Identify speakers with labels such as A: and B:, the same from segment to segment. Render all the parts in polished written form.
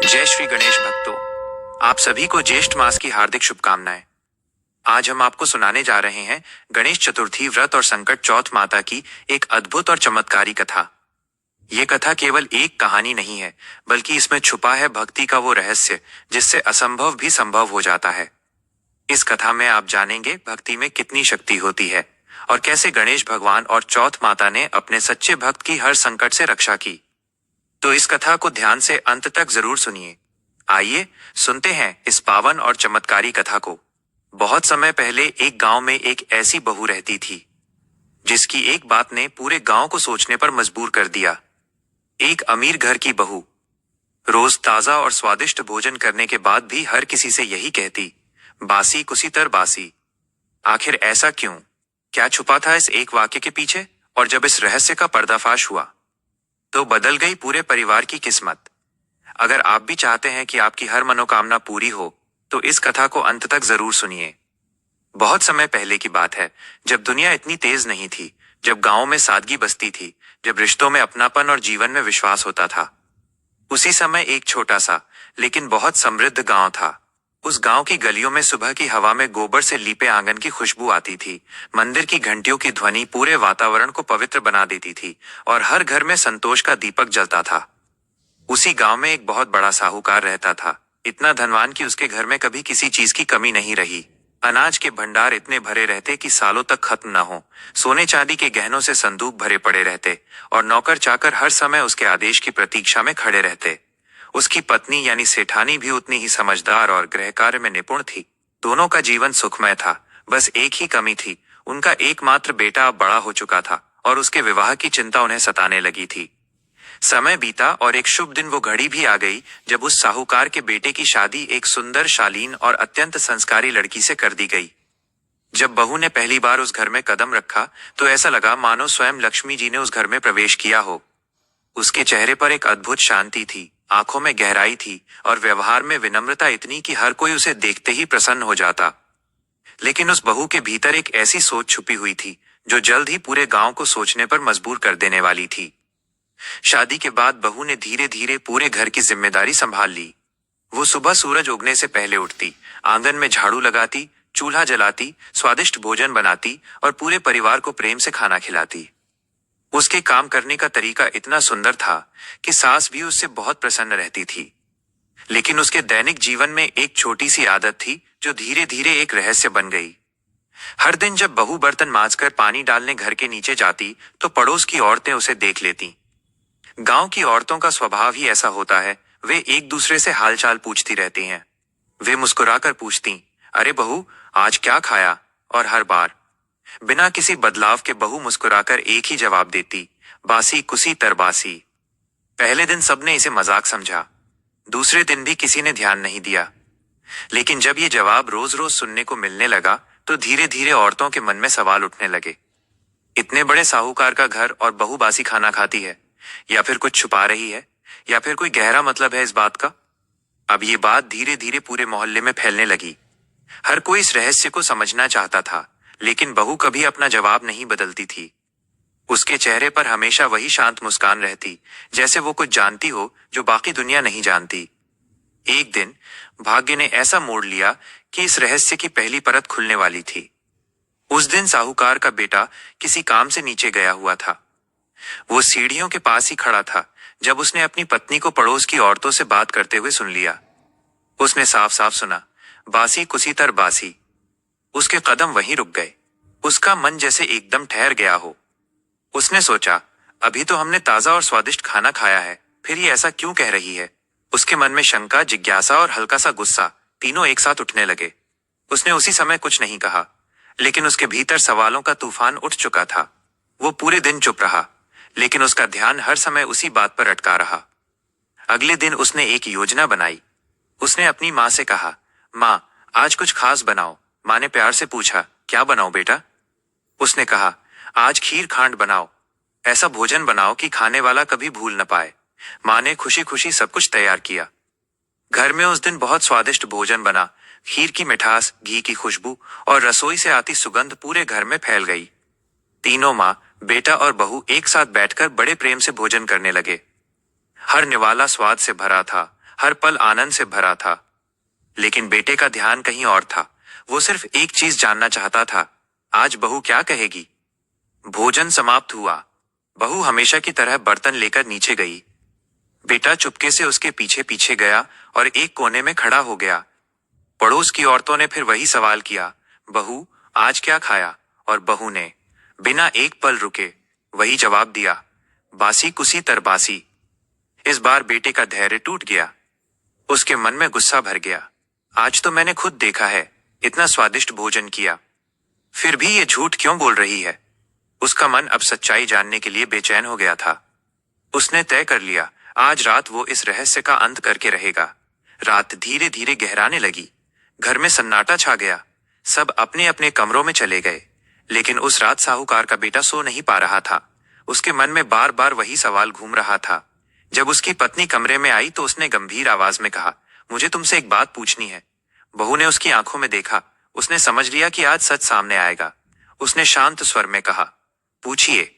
A: जय श्री गणेश भक्तों। आप सभी को ज्येष्ठ मास की हार्दिक शुभकामनाएं। आज हम आपको सुनाने जा रहे हैं गणेश चतुर्थी व्रत और संकट चौथ माता की एक अद्भुत और चमत्कारी कथा। ये कथा केवल एक कहानी नहीं है, बल्कि इसमें छुपा है भक्ति का वो रहस्य जिससे असंभव भी संभव हो जाता है। इस कथा में आप जानेंगे भक्ति में कितनी शक्ति होती है और कैसे गणेश भगवान और चौथ माता ने अपने सच्चे भक्त की हर संकट से रक्षा की। तो इस कथा को ध्यान से अंत तक जरूर सुनिए। आइए सुनते हैं इस पावन और चमत्कारी कथा को। बहुत समय पहले एक गांव में एक ऐसी बहू रहती थी जिसकी एक बात ने पूरे गांव को सोचने पर मजबूर कर दिया। एक अमीर घर की बहू रोज ताजा और स्वादिष्ट भोजन करने के बाद भी हर किसी से यही कहती, बासी कुसीतर बासी। आखिर ऐसा क्यों? क्या छुपा था इस एक वाक्य के पीछे? और जब इस रहस्य का पर्दाफाश हुआ तो बदल गई पूरे परिवार की किस्मत। अगर आप भी चाहते हैं कि आपकी हर मनोकामना पूरी हो, तो इस कथा को अंत तक जरूर सुनिए। बहुत समय पहले की बात है, जब दुनिया इतनी तेज नहीं थी, जब गांव में सादगी बसती थी, जब रिश्तों में अपनापन और जीवन में विश्वास होता था। उसी समय एक छोटा सा लेकिन बहुत समृद्ध गांव था। उस गांव की गलियों में सुबह की हवा में गोबर से लीपे आंगन की खुशबू आती थी। मंदिर की घंटियों की ध्वनि पूरे वातावरण को पवित्र बना देती थी और हर घर में संतोष का दीपक जलता था। उसी गांव में एक बहुत बड़ा साहूकार रहता था, इतना धनवान कि उसके घर में कभी किसी चीज की कमी नहीं रही। अनाज के भंडार इतने भरे रहते कि सालों तक खत्म न हो। सोने चांदी के गहनों से संदूक भरे पड़े रहते और नौकर चाकर हर समय उसके आदेश की प्रतीक्षा में खड़े रहते। उसकी पत्नी यानी सेठानी भी उतनी ही समझदार और गृह कार्य में निपुण थी। दोनों का जीवन सुखमय था। बस एक ही कमी थी, उनका एकमात्र बेटा अब बड़ा हो चुका था और उसके विवाह की चिंता उन्हें सताने लगी थी। समय बीता और एक शुभ दिन वो घड़ी भी आ गई जब उस साहूकार के बेटे की शादी एक सुंदर, शालीन और अत्यंत संस्कारी लड़की से कर दी गई। जब बहू ने पहली बार उस घर में कदम रखा तो ऐसा लगा मानो स्वयं लक्ष्मी जी ने उस घर में प्रवेश किया हो। उसके चेहरे पर एक अद्भुत शांति थी, आंखों में गहराई थी और व्यवहार में विनम्रता इतनी कि हर कोई उसे देखते ही प्रसन्न हो जाता। लेकिन उस बहू के भीतर एक ऐसी सोच छुपी हुई थी जो जल्द ही पूरे गांव को सोचने पर मजबूर कर देने वाली थी। शादी के बाद बहू ने धीरे धीरे पूरे घर की जिम्मेदारी संभाल ली। वो सुबह सूरज उगने से पहले उठती, आंगन में झाड़ू लगाती, चूल्हा जलाती, स्वादिष्ट भोजन बनाती और पूरे परिवार को प्रेम से खाना खिलाती। उसके काम करने का तरीका इतना सुंदर था कि सास भी उससे बहुत प्रसन्न रहती थी। लेकिन उसके दैनिक जीवन में एक छोटी सी आदत थी जो धीरे धीरे एक रहस्य बन गई। हर दिन जब बहू बर्तन मांजकर पानी डालने घर के नीचे जाती तो पड़ोस की औरतें उसे देख लेती। गांव की औरतों का स्वभाव ही ऐसा होता है, वे एक दूसरे से हालचाल पूछती रहती हैं। वे मुस्कुराकर पूछती, अरे बहू, आज क्या खाया? और हर बार बिना किसी बदलाव के बहू मुस्कुराकर एक ही जवाब देती, बासी कुसी तरबासी। पहले दिन सबने इसे मजाक समझा, दूसरे दिन भी किसी ने ध्यान नहीं दिया। लेकिन जब ये जवाब रोज रोज सुनने को मिलने लगा तो धीरे धीरे औरतों के मन में सवाल उठने लगे। इतने बड़े साहूकार का घर और बहू बासी खाना खाती है, या फिर कुछ छुपा रही है, या फिर कोई गहरा मतलब है इस बात का। अब ये बात धीरे धीरे पूरे मोहल्ले में फैलने लगी। हर कोई इस रहस्य को समझना चाहता था, लेकिन बहू कभी अपना जवाब नहीं बदलती थी। उसके चेहरे पर हमेशा वही शांत मुस्कान रहती, जैसे वो कुछ जानती हो जो बाकी दुनिया नहीं जानती। एक दिन भाग्य ने ऐसा मोड़ लिया कि इस रहस्य की पहली परत खुलने वाली थी। उस दिन साहूकार का बेटा किसी काम से नीचे गया हुआ था। वो सीढ़ियों के पास ही खड़ा था जब उसने अपनी पत्नी को पड़ोस की औरतों से बात करते हुए सुन लिया। उसने साफ साफ सुना, बासी कुसीतर बासी। उसके कदम वहीं रुक गए। उसका मन जैसे एकदम ठहर गया हो। उसने सोचा, अभी तो हमने ताजा और स्वादिष्ट खाना खाया है, फिर ये ऐसा क्यों कह रही है? उसके मन में शंका, जिज्ञासा और हल्का सा गुस्सा तीनों एक साथ उठने लगे। उसने उसी समय कुछ नहीं कहा, लेकिन उसके भीतर सवालों का तूफान उठ चुका था। वो पूरे दिन चुप रहा, लेकिन उसका ध्यान हर समय उसी बात पर अटका रहा। अगले दिन उसने एक योजना बनाई। उसने अपनी माँ से कहा, माँ, आज कुछ खास बनाओ। माँ ने प्यार से पूछा, क्या बनाओ बेटा? उसने कहा, आज खीर खांड बनाओ। ऐसा भोजन बनाओ कि खाने वाला कभी भूल न पाए। माँ ने खुशी खुशी सब कुछ तैयार किया। घर में उस दिन बहुत स्वादिष्ट भोजन बना। खीर की मिठास, घी की खुशबू और रसोई से आती सुगंध पूरे घर में फैल गई। तीनों माँ, बेटा और बहू एक साथ बैठकर बड़े प्रेम से भोजन करने लगे। हर निवाला स्वाद से भरा था, हर पल आनंद से भरा था। लेकिन बेटे का ध्यान कहीं और था। वो सिर्फ एक चीज जानना चाहता था, आज बहू क्या कहेगी। भोजन समाप्त हुआ। बहू हमेशा की तरह बर्तन लेकर नीचे गई। बेटा चुपके से उसके पीछे पीछे गया और एक कोने में खड़ा हो गया। पड़ोस की औरतों ने फिर वही सवाल किया, बहू आज क्या खाया? और बहू ने बिना एक पल रुके वही जवाब दिया, बासी कुसी तरबासी। इस बार बेटे का धैर्य टूट गया। उसके मन में गुस्सा भर गया। आज तो मैंने खुद देखा है, इतना स्वादिष्ट भोजन किया, फिर भी ये झूठ क्यों बोल रही है? उसका मन अब सच्चाई जानने के लिए बेचैन हो गया था। उसने तय कर लिया, आज रात वो इस रहस्य का अंत करके रहेगा। रात धीरे धीरे गहराने लगी। घर में सन्नाटा छा गया। सब अपने अपने कमरों में चले गए। लेकिन उस रात साहूकार का बेटा सो नहीं पा रहा था। उसके मन में बार बार वही सवाल घूम रहा था। जब उसकी पत्नी कमरे में आई तो उसने गंभीर आवाज में कहा, मुझे तुमसे एक बात पूछनी है। बहू ने उसकी आंखों में देखा। उसने समझ लिया कि आज सच सामने आएगा। उसने शांत स्वर में कहा, पूछिए।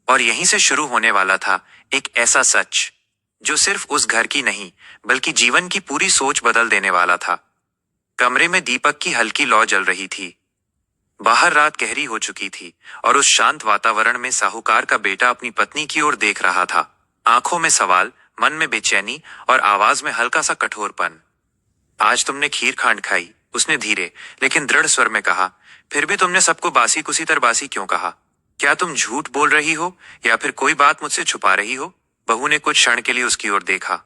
A: और यहीं से शुरू होने वाला था एक ऐसा सच जो सिर्फ उस घर की नहीं बल्कि जीवन की पूरी सोच बदल देने वाला था। कमरे में दीपक की हल्की लौ जल रही थी। बाहर रात गहरी हो चुकी थी और उस शांत वातावरण में साहूकार का बेटा अपनी पत्नी की ओर देख रहा था। आंखों में सवाल, मन में बेचैनी और आवाज में हल्का सा कठोरपन। आज तुमने खीर खांड खाई, उसने धीरे लेकिन दृढ़ स्वर में कहा। फिर भी तुमने सबको बासी कुसी तरबासी क्यों कहा? क्या तुम झूठ बोल रही हो या फिर कोई बात मुझसे छुपा रही हो? बहू ने कुछ क्षण के लिए उसकी ओर देखा।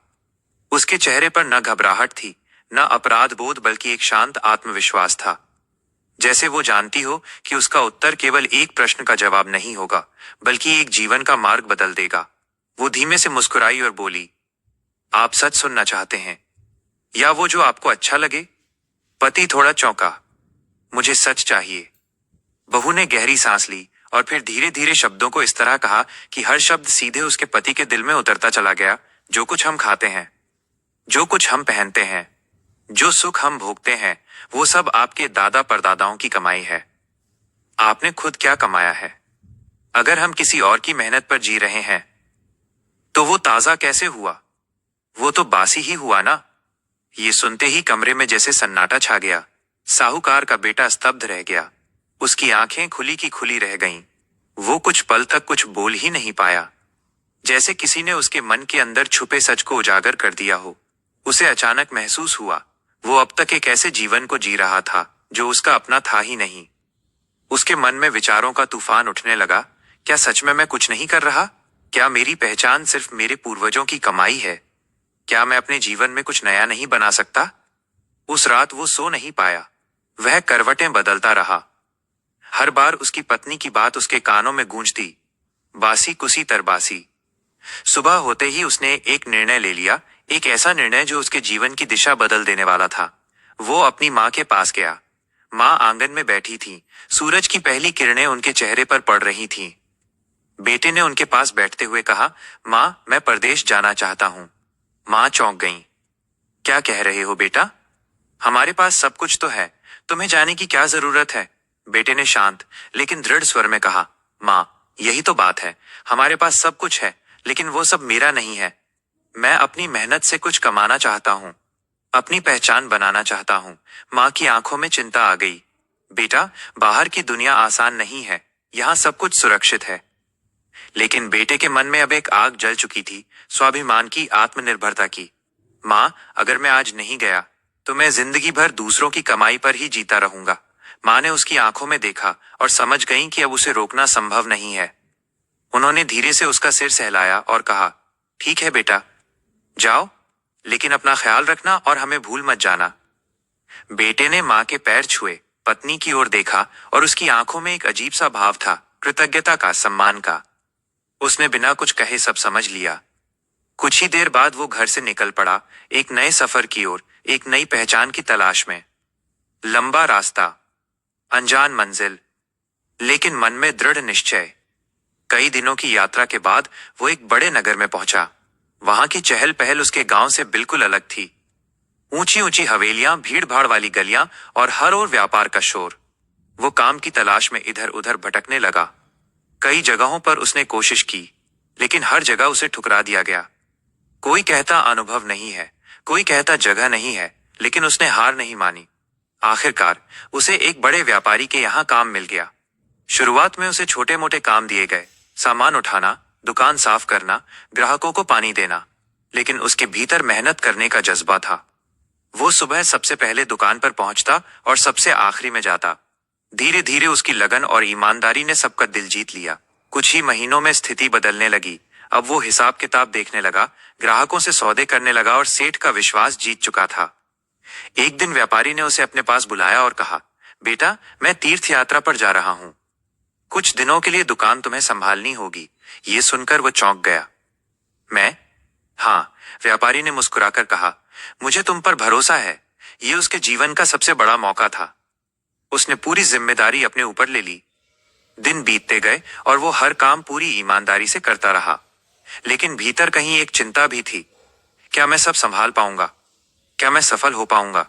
A: उसके चेहरे पर न घबराहट थी, न अपराध बोध, बल्कि एक शांत आत्मविश्वास था। जैसे वो जानती हो कि उसका उत्तर केवल एक प्रश्न का जवाब नहीं होगा, बल्कि एक जीवन का मार्ग बदल देगा। वो धीमे से मुस्कुराई और बोली, आप सच सुनना चाहते हैं या वो जो आपको अच्छा लगे? पति थोड़ा चौंका। मुझे सच चाहिए। बहू ने गहरी सांस ली और फिर धीरे धीरे शब्दों को इस तरह कहा कि हर शब्द सीधे उसके पति के दिल में उतरता चला गया। जो कुछ हम खाते हैं, जो कुछ हम पहनते हैं, जो सुख हम भोगते हैं, वो सब आपके दादा परदादाओं की कमाई है। आपने खुद क्या कमाया है? अगर हम किसी और की मेहनत पर जी रहे हैं तो वो ताजा कैसे हुआ? वो तो बासी ही हुआ ना। ये सुनते ही कमरे में जैसे सन्नाटा छा गया। साहूकार का बेटा स्तब्ध रह गया। उसकी आंखें खुली की खुली रह गईं। वो कुछ पल तक कुछ बोल ही नहीं पाया। जैसे किसी ने उसके मन के अंदर छुपे सच को उजागर कर दिया हो। उसे अचानक महसूस हुआ, वो अब तक एक ऐसे जीवन को जी रहा था जो उसका अपना था ही नहीं। उसके मन में विचारों का तूफान उठने लगा। क्या सच में मैं कुछ नहीं कर रहा? क्या मेरी पहचान सिर्फ मेरे पूर्वजों की कमाई है? क्या मैं अपने जीवन में कुछ नया नहीं बना सकता? उस रात वो सो नहीं पाया। वह करवटें बदलता रहा। हर बार उसकी पत्नी की बात उसके कानों में गूंजती, बासी कुसी तरबासी। सुबह होते ही उसने एक निर्णय ले लिया, एक ऐसा निर्णय जो उसके जीवन की दिशा बदल देने वाला था। वो अपनी माँ के पास गया। माँ आंगन में बैठी थी। सूरज की पहली किरणें उनके चेहरे पर पड़ रही थीं। बेटे ने उनके पास बैठते हुए कहा, माँ मैं परदेश जाना चाहता हूँ। माँ चौंक गईं। क्या कह रहे हो बेटा? हमारे पास सब कुछ तो है, तुम्हें जाने की क्या जरूरत है? बेटे ने शांत लेकिन दृढ़ स्वर में कहा, माँ यही तो बात है, हमारे पास सब कुछ है लेकिन वो सब मेरा नहीं है। मैं अपनी मेहनत से कुछ कमाना चाहता हूँ, अपनी पहचान बनाना चाहता हूँ। माँ की आंखों में चिंता आ गई। बेटा बाहर की दुनिया आसान नहीं है, यहाँ सब कुछ सुरक्षित है। लेकिन बेटे के मन में अब एक आग जल चुकी थी, स्वाभिमान की, आत्मनिर्भरता की। माँ अगर मैं आज नहीं गया तो मैं जिंदगी भर दूसरों की कमाई पर ही जीता रहूंगा। माँ ने उसकी आंखों में देखा और समझ गई कि अब उसे रोकना संभव नहीं है। उन्होंने धीरे से उसका सिर सहलाया और कहा, ठीक है बेटा, जाओ, लेकिन अपना ख्याल रखना और हमें भूल मत जाना। बेटे ने माँ के पैर छुए, पत्नी की ओर देखा और उसकी आंखों में एक अजीब सा भाव था, कृतज्ञता का, सम्मान का। उसने बिना कुछ कहे सब समझ लिया। कुछ ही देर बाद वो घर से निकल पड़ा, एक नए सफर की ओर, एक नई पहचान की तलाश में। लंबा रास्ता, अनजान मंजिल, लेकिन मन में दृढ़ निश्चय। कई दिनों की यात्रा के बाद वो एक बड़े नगर में पहुंचा। वहां की चहल पहल उसके गांव से बिल्कुल अलग थी। ऊंची ऊंची हवेलियां, भीड़ भाड़ वाली गलियां और हर ओर व्यापार का शोर। वो काम की तलाश में इधर उधर भटकने लगा। कई जगहों पर उसने कोशिश की, लेकिन हर जगह उसे ठुकरा दिया गया। कोई कहता अनुभव नहीं है, कोई कहता जगह नहीं है, लेकिन उसने हार नहीं मानी। आखिरकार उसे एक बड़े व्यापारी के यहाँ काम मिल गया। शुरुआत में उसे छोटे मोटे काम दिए गए, सामान उठाना, दुकान साफ करना, ग्राहकों को पानी देना। लेकिन उसके भीतर मेहनत करने का जज्बा था। वो सुबह सबसे पहले दुकान पर पहुंचता और सबसे आखिरी में जाता। धीरे धीरे उसकी लगन और ईमानदारी ने सबका दिल जीत लिया। कुछ ही महीनों में स्थिति बदलने लगी। अब वो हिसाब किताब देखने लगा, ग्राहकों से सौदे करने लगा और सेठ का विश्वास जीत चुका था। एक दिन व्यापारी ने उसे अपने पास बुलाया और कहा, बेटा, मैं तीर्थ यात्रा पर जा रहा हूं। कुछ दिनों के लिए दुकान तुम्हें संभालनी होगी। ये सुनकर वो चौंक गया। मैं? हाँ, व्यापारी ने मुस्कुराकर कहा, मुझे तुम पर भरोसा है। ये उसके जीवन का सबसे बड़ा मौका था। उसने पूरी जिम्मेदारी अपने ऊपर ले ली। दिन बीतते गए और वो हर काम पूरी ईमानदारी से करता रहा। लेकिन भीतर कहीं एक चिंता भी थी। क्या मैं सब संभाल पाऊंगा? क्या मैं सफल हो पाऊंगा?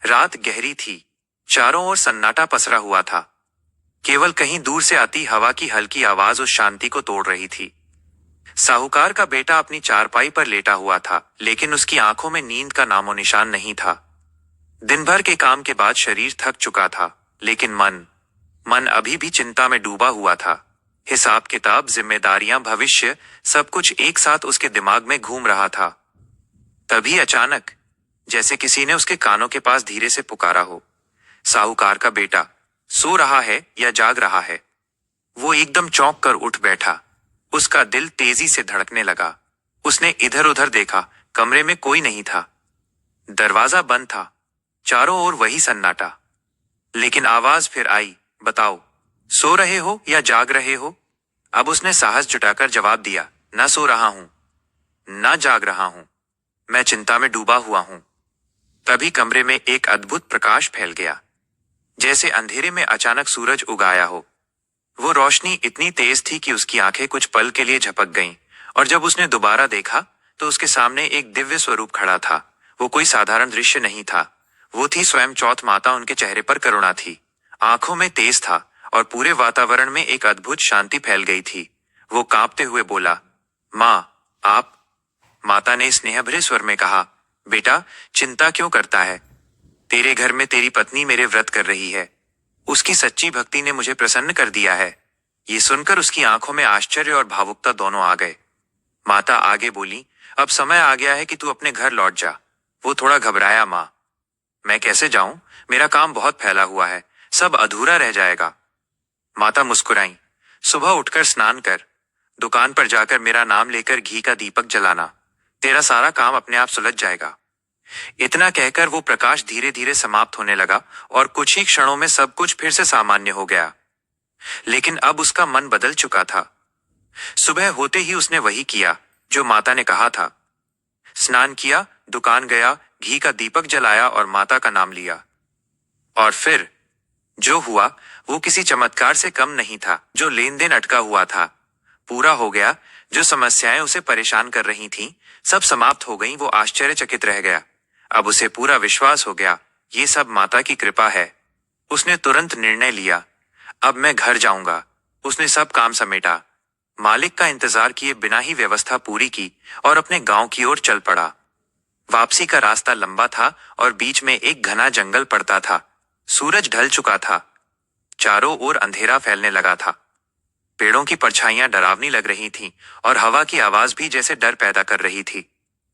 A: रात गहरी थी। चारों ओर सन्नाटा पसरा हुआ था। केवल कहीं दूर से आती हवा की हल्की आवाज उस शांति को तोड़ रही थी। साहूकार का बेटा अपनी चारपाई पर लेटा हुआ था, लेकिन उसकी आंखों में नींद का नामो निशान नहीं था। दिन भर के काम के बाद शरीर थक चुका था, लेकिन मन अभी भी चिंता में डूबा हुआ था। हिसाब किताब, जिम्मेदारियां, भविष्य, सब कुछ एक साथ उसके दिमाग में घूम रहा था। तभी अचानक, जैसे किसी ने उसके कानों के पास धीरे से पुकारा हो, साहूकार का बेटा, सो रहा है या जाग रहा है? वो एकदम चौंक कर उठ बैठा। उसका दिल तेजी से धड़कने लगा। उसने इधर उधर देखा, कमरे में कोई नहीं था। दरवाजा बंद था। चारों ओर वही सन्नाटा। लेकिन आवाज फिर आई, बताओ, सो रहे हो या जाग रहे हो? अब उसने साहस जुटाकर जवाब दिया, ना सो रहा हूं, ना जाग रहा हूं, मैं चिंता में डूबा हुआ हूं। तभी कमरे में एक अद्भुत प्रकाश फैल गया, जैसे अंधेरे में अचानक सूरज उगाया हो। वो रोशनी इतनी तेज थी कि उसकी आंखें कुछ पल के लिए झपक गईं, और जब उसने दोबारा देखा तो उसके सामने एक दिव्य स्वरूप खड़ा था। वो कोई साधारण दृश्य नहीं था, वो थी स्वयं चौथ माता। उनके चेहरे पर करुणा थी, आंखों में तेज था, और पूरे वातावरण में एक अद्भुत शांति फैल गई थी। वो कांपते हुए बोला, माँ, आप? माता ने स्नेहभरे स्वर में कहा, बेटा, चिंता क्यों करता है? तेरे घर में तेरी पत्नी मेरे व्रत कर रही है। उसकी सच्ची भक्ति ने मुझे प्रसन्न कर दिया है। ये सुनकर उसकी आंखों में आश्चर्य और भावुकता दोनों आ गए। माता आगे बोली, अब समय आ गया है कि तू अपने घर लौट जा। वो थोड़ा घबराया, माँ, मैं कैसे जाऊं? मेरा काम बहुत फैला हुआ है, सब अधूरा रह जाएगा। माता मुस्कुराई, सुबह उठकर स्नान कर, दुकान पर जाकर मेरा नाम लेकर घी का दीपक जलाना, तेरा सारा काम अपने आप सुलझ जाएगा। इतना कहकर वो प्रकाश धीरे धीरे समाप्त होने लगा और कुछ ही क्षणों में सब कुछ फिर से सामान्य हो गया। लेकिन अब उसका मन बदल चुका था। सुबह होते ही उसने वही किया जो माता ने कहा था। स्नान किया, दुकान गया, घी का दीपक जलाया और माता का नाम लिया। और फिर जो हुआ वो किसी चमत्कार से कम नहीं था। जो लेन देन अटका हुआ था पूरा हो गया। जो समस्याएं उसे परेशान कर रही थीं, सब समाप्त हो गईं। वो आश्चर्यचकित रह गया। अब उसे पूरा विश्वास हो गया, ये सब माता की कृपा है। उसने तुरंत निर्णय लिया, अब मैं घर जाऊंगा। उसने सब काम समेटा, मालिक का इंतजार किए बिना ही व्यवस्था पूरी की और अपने गांव की ओर चल पड़ा। वापसी का रास्ता लंबा था और बीच में एक घना जंगल पड़ता था। सूरज ढल चुका था, चारों ओर अंधेरा फैलने लगा था। पेड़ों की परछाइयां डरावनी लग रही थीं और हवा की आवाज भी जैसे डर पैदा कर रही थी।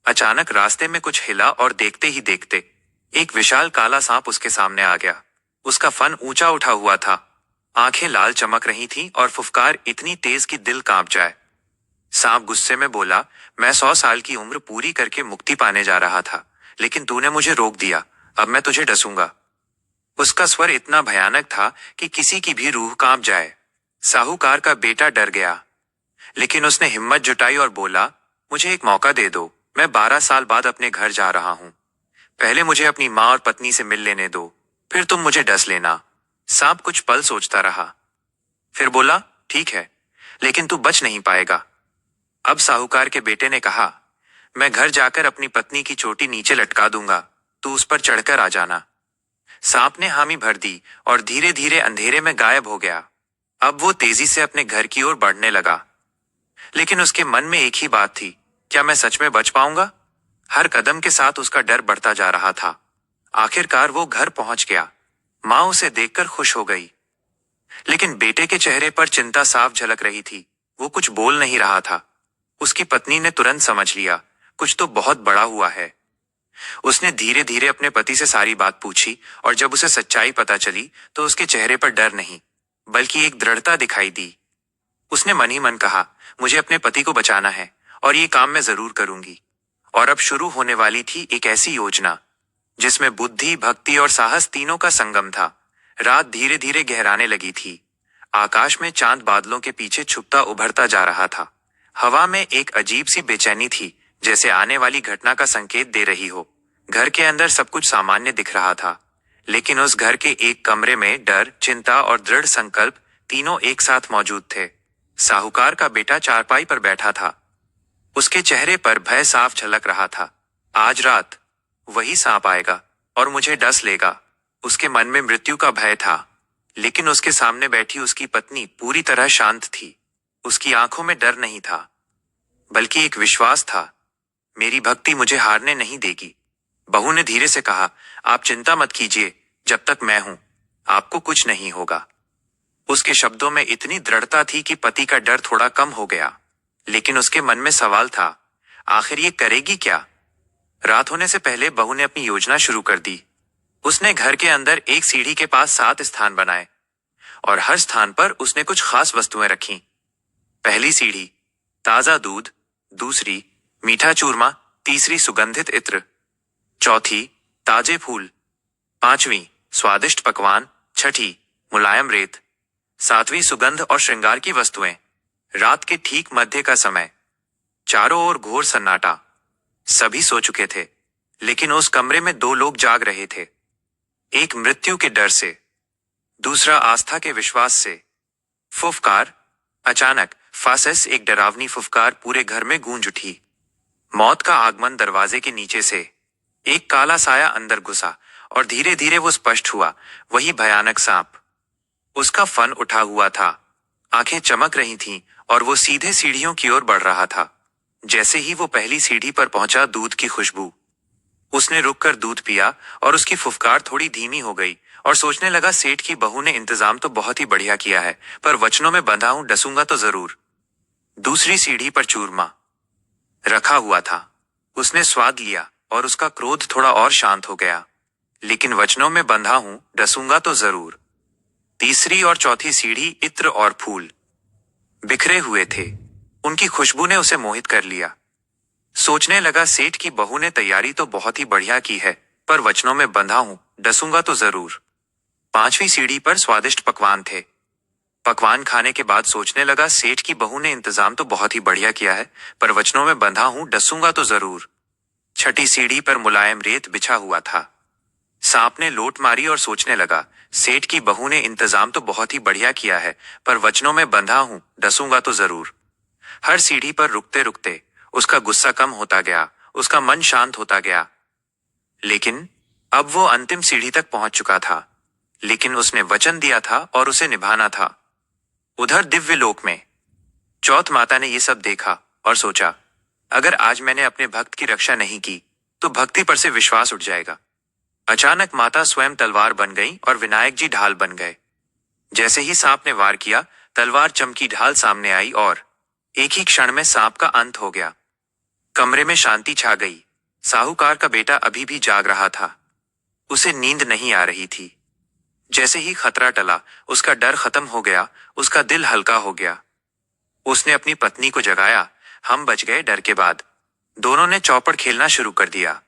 A: अचानक रास्ते में कुछ हिला और देखते ही देखते एक विशाल काला सांप उसके सामने आ गया। उसका फन ऊंचा उठा हुआ था, आंखें लाल चमक रही थीं और फुफकार इतनी तेज कि दिल कांप जाए। सांप गुस्से में बोला, मैं 100 साल की उम्र पूरी करके मुक्ति पाने जा रहा था, लेकिन तूने मुझे रोक दिया। अब मैं तुझे डसूंगा। उसका स्वर इतना भयानक था कि किसी की भी रूह कांप जाए। साहूकार का बेटा डर गया, लेकिन उसने हिम्मत जुटाई और बोला, मुझे एक मौका दे दो। मैं 12 साल बाद अपने घर जा रहा हूं। पहले मुझे अपनी माँ और पत्नी से मिल लेने दो, फिर तुम मुझे डस लेना। सांप कुछ पल सोचता रहा, फिर बोला, ठीक है, लेकिन तू बच नहीं पाएगा। अब साहूकार के बेटे ने कहा, मैं घर जाकर अपनी पत्नी की चोटी नीचे लटका दूंगा, तू उस पर चढ़कर आ जाना। सांप ने हामी भर दी और धीरे धीरे अंधेरे में गायब हो गया। अब वो तेजी से अपने घर की ओर बढ़ने लगा। लेकिन उसके मन में एक ही बात थी, क्या मैं सच में बच पाऊंगा? हर कदम के साथ उसका डर बढ़ता जा रहा था। आखिरकार वो घर पहुंच गया। माँ उसे देखकर खुश हो गई, लेकिन बेटे के चेहरे पर चिंता साफ झलक रही थी। वो कुछ बोल नहीं रहा था। उसकी पत्नी ने तुरंत समझ लिया, कुछ तो बहुत बड़ा हुआ है। उसने धीरे धीरे अपने पति से सारी बात पूछी और जब उसे सच्चाई पता चली तो उसके चेहरे पर डर नहीं, बल्कि एक दृढ़ता दिखाई दी। उसने मन ही मन कहा, मुझे अपने पति को बचाना है और ये काम मैं जरूर करूंगी। और अब शुरू होने वाली थी एक ऐसी योजना जिसमें बुद्धि, भक्ति और साहस तीनों का संगम था। रात धीरे धीरे गहराने लगी थी। आकाश में चांद बादलों के पीछे छुपता उभरता जा रहा था। हवा में एक अजीब सी बेचैनी थी, जैसे आने वाली घटना का संकेत दे रही हो। घर के अंदर सब कुछ सामान्य दिख रहा था, लेकिन उस घर के एक कमरे में डर, चिंता और दृढ़ संकल्प तीनों एक साथ मौजूद थे। साहूकार का बेटा चारपाई पर बैठा था। उसके चेहरे पर भय साफ झलक रहा था। आज रात वही सांप आएगा और मुझे डस लेगा। उसके मन में मृत्यु का भय था, लेकिन उसके सामने बैठी उसकी पत्नी पूरी तरह शांत थी। उसकी आंखों में डर नहीं था, बल्कि एक विश्वास था, मेरी भक्ति मुझे हारने नहीं देगी। बहू ने धीरे से कहा, आप चिंता मत कीजिए, जब तक मैं हूं आपको कुछ नहीं होगा। उसके शब्दों में इतनी दृढ़ता थी कि पति का डर थोड़ा कम हो गया, लेकिन उसके मन में सवाल था, आखिर ये करेगी क्या? रात होने से पहले बहू ने अपनी योजना शुरू कर दी। उसने घर के अंदर एक सीढ़ी के पास 7 स्थान बनाए और हर स्थान पर उसने कुछ खास वस्तुएं रखी। पहली सीढ़ी ताजा दूध, दूसरी मीठा चूरमा, तीसरी सुगंधित इत्र, चौथी ताजे फूल, पांचवी स्वादिष्ट पकवान, छठी मुलायम रेत, सातवीं सुगंध और श्रृंगार की वस्तुएं। रात के ठीक मध्य का समय। चारों ओर घोर सन्नाटा। सभी सो चुके थे, लेकिन उस कमरे में 2 लोग जाग रहे थे। एक मृत्यु के डर से, दूसरा आस्था के विश्वास से। फुफकार। अचानक फासस एक डरावनी फुफकार पूरे घर में गूंज उठी। मौत का आगमन दरवाजे के नीचे से। एक काला साया अंदर घुसा और धीरे धीरे वो स्पष्ट हुआ, वही भयानक सांप। उसका फन उठा हुआ था, आंखें चमक रही थीं और वो सीधे सीढ़ियों की ओर बढ़ रहा था। जैसे ही वो पहली सीढ़ी पर पहुंचा, दूध की खुशबू। उसने रुककर दूध पिया और उसकी फुफकार थोड़ी धीमी हो गई और सोचने लगा, सेठ की बहू ने इंतजाम तो बहुत ही बढ़िया किया है, पर वचनों में बंधा हूं, डसूंगा तो जरूर। दूसरी सीढ़ी पर चूरमा रखा हुआ था। उसने स्वाद लिया और उसका क्रोध थोड़ा और शांत हो गया, लेकिन वचनों में बंधा हूं, डसूंगा तो जरूर। तीसरी और चौथी सीढ़ी इत्र और फूल बिखरे हुए थे। उनकी खुशबू ने उसे मोहित कर लिया। सोचने लगा, सेठ की बहू ने तैयारी तो बहुत ही बढ़िया की है, पर वचनों में बंधा हूं, डसूंगा तो जरूर। पांचवी सीढ़ी पर स्वादिष्ट पकवान थे। पकवान खाने के बाद सोचने लगा, सेठ की बहू ने इंतजाम तो बहुत ही बढ़िया किया है, पर वचनों में बंधा हूं, डसूंगा तो जरूर। छठी सीढ़ी पर मुलायम रेत बिछा हुआ था। सांप ने लोट मारी और सोचने लगा, सेठ की बहू ने इंतजाम तो बहुत ही बढ़िया किया है, पर वचनों में बंधा हूं, डसूंगा तो जरूर। हर सीढ़ी पर रुकते रुकते उसका गुस्सा कम होता गया, उसका मन शांत होता गया। लेकिन अब वो अंतिम सीढ़ी तक पहुंच चुका था, लेकिन उसने वचन दिया था और उसे निभाना था। उधर दिव्य लोक में चौथ माता ने ये सब देखा और सोचा, अगर आज मैंने अपने भक्त की रक्षा नहीं की तो भक्ति पर से विश्वास उठ जाएगा। अचानक माता स्वयं तलवार बन गई और विनायक जी ढाल बन गए। जैसे ही सांप ने वार किया, तलवार चमकी, ढाल सामने आई और एक ही क्षण में सांप का अंत हो गया। कमरे में शांति छा गई। साहूकार का बेटा अभी भी जाग रहा था। उसे नींद नहीं आ रही थी। जैसे ही खतरा टला, उसका डर खत्म हो गया, उसका दिल हल्का हो गया। उसने अपनी पत्नी को जगाया। हम बच गए डर के बाद। दोनों ने चौपड़ खेलना शुरू कर दिया,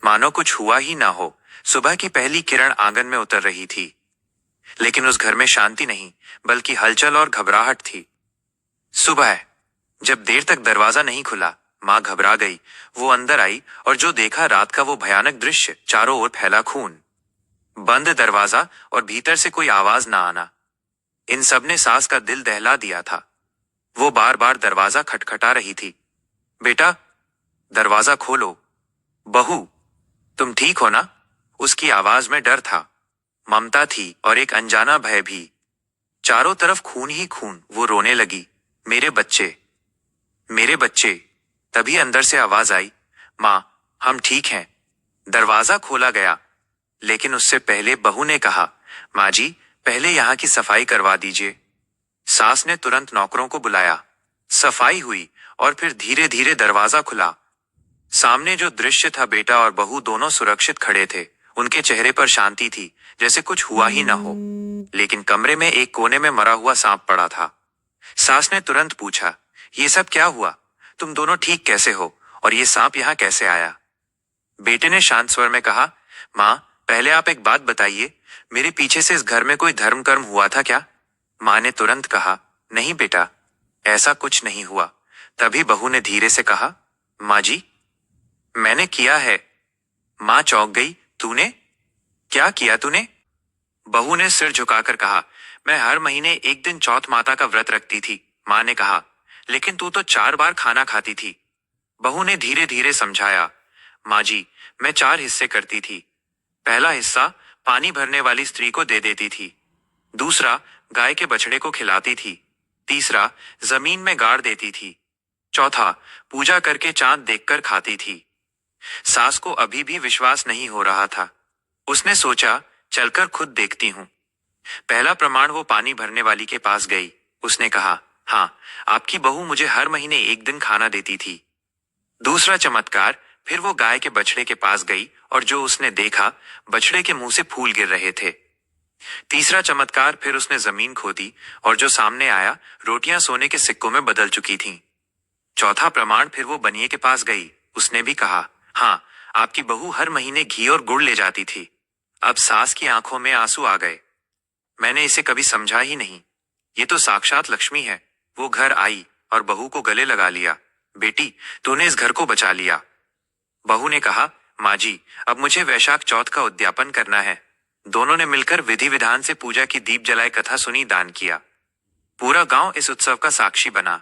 A: मानो कुछ हुआ ही ना हो। सुबह की पहली किरण आंगन में उतर रही थी, लेकिन उस घर में शांति नहीं, बल्कि हलचल और घबराहट थी। सुबह जब देर तक दरवाजा नहीं खुला, मां घबरा गई। वो अंदर आई और जो देखा, रात का वो भयानक दृश्य, चारों ओर फैला खून, बंद दरवाजा और भीतर से कोई आवाज ना आना। इन सब ने सास का दिल दहला दिया था। वो बार बार दरवाजा खटखटा रही थी। बेटा, दरवाजा खोलो। बहू, तुम ठीक हो ना? उसकी आवाज में डर था, ममता थी और एक अनजाना भय भी। चारों तरफ खून ही खून। वो रोने लगी, मेरे बच्चे, मेरे बच्चे। तभी अंदर से आवाज आई, माँ, हम ठीक हैं। दरवाजा खोला गया, लेकिन उससे पहले बहू ने कहा, माँ जी, पहले यहाँ की सफाई करवा दीजिए। सास ने तुरंत नौकरों को बुलाया। सफाई हुई और फिर धीरे धीरे दरवाजा खुला। सामने जो दृश्य था, बेटा और बहू दोनों सुरक्षित खड़े थे। उनके चेहरे पर शांति थी, जैसे कुछ हुआ ही न हो। लेकिन कमरे में एक कोने में मरा हुआ सांप पड़ा था। सास ने तुरंत पूछा, ये सब क्या हुआ? तुम दोनों ठीक कैसे हो? और ये सांप यहाँ कैसे आया? बेटे ने शांत स्वर में कहा, माँ, पहले आप एक बात बताइए, मेरे पीछे से इस घर में कोई धर्म कर्म हुआ था क्या? माँ ने तुरंत कहा, नहीं बेटा, ऐसा कुछ नहीं हुआ। तभी बहू ने धीरे से कहा, माँ जी, मैंने किया है। माँ चौंक गई, तूने? क्या किया तूने? बहू ने सिर झुकाकर कहा, मैं हर महीने एक दिन चौथ माता का व्रत रखती थी। माँ ने कहा, लेकिन तू तो 4 बार खाना खाती थी। बहू ने धीरे धीरे समझाया, माँ जी, मैं 4 हिस्से करती थी। पहला हिस्सा पानी भरने वाली स्त्री को दे देती थी। दूसरा गाय के बछड़े को खिलाती थी। तीसरा जमीन में गाड़ देती थी। चौथा पूजा करके चांद देखकर खाती थी। सास को अभी भी विश्वास नहीं हो रहा था। उसने सोचा, चलकर खुद देखती हूँ। पहला प्रमाण वो पानी भरने वाली के पास गई। उसने कहा, हाँ, आपकी बहू मुझे हर महीने एक दिन खाना देती थी। दूसरा चमत्कार, फिर वो गाय के बछड़े के पास गई और जो उसने देखा, बछड़े के मुंह से फूल गिर रहे थे। तीसरा चमत्कार, फिर उसने जमीन खोदी और जो सामने आया, रोटियां सोने के सिक्कों में बदल चुकी थीं। चौथा प्रमाण, फिर वो बनिए के पास गई। उसने भी कहा, हाँ, आपकी बहू हर महीने घी और गुड़ ले जाती थी। अब सास की आंखों में आंसू आ गए। मैंने इसे कभी समझा ही नहीं। ये तो साक्षात लक्ष्मी है। वो घर आई और बहू को गले लगा लिया। बेटी, तूने इस घर को बचा लिया। बहू ने कहा, माँ जी, अब मुझे वैशाख चौथ का उद्यापन करना है। दोनों ने मिलकर विधि विधान से पूजा की दीप जलाए, कथा सुनी, दान किया। पूरा गांव इस उत्सव का साक्षी बना।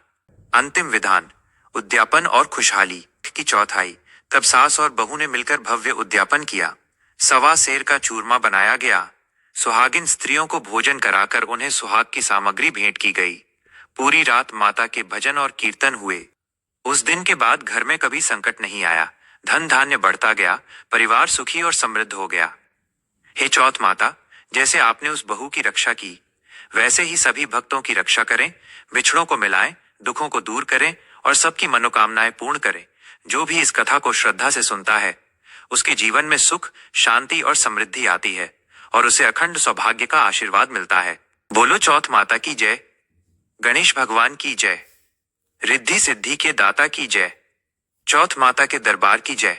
A: अंतिम विधान, उद्यापन और खुशहाली की चौथ आई। तब सास और बहू ने मिलकर भव्य उद्यापन किया। 1.25 सेर का चूरमा बनाया गया। सुहागिन स्त्रियों को भोजन कराकर उन्हें सुहाग की सामग्री भेंट की गई। पूरी रात माता के भजन और कीर्तन हुए। उस दिन के बाद घर में कभी संकट नहीं आया। धन धान्य बढ़ता गया। परिवार सुखी और समृद्ध हो गया। हे चौथ माता, जैसे आपने उस बहू की रक्षा की, वैसे ही सभी भक्तों की रक्षा करें। बिछड़ों को मिलाएं, दुखों को दूर करें और सबकी मनोकामनाएं पूर्ण करें। जो भी इस कथा को श्रद्धा से सुनता है, उसके जीवन में सुख, शांति और समृद्धि आती है और उसे अखंड सौभाग्य का आशीर्वाद मिलता है। बोलो चौथ माता की जय। गणेश भगवान की जय। रिद्धि सिद्धि के दाता की जय। चौथ माता के दरबार की जय।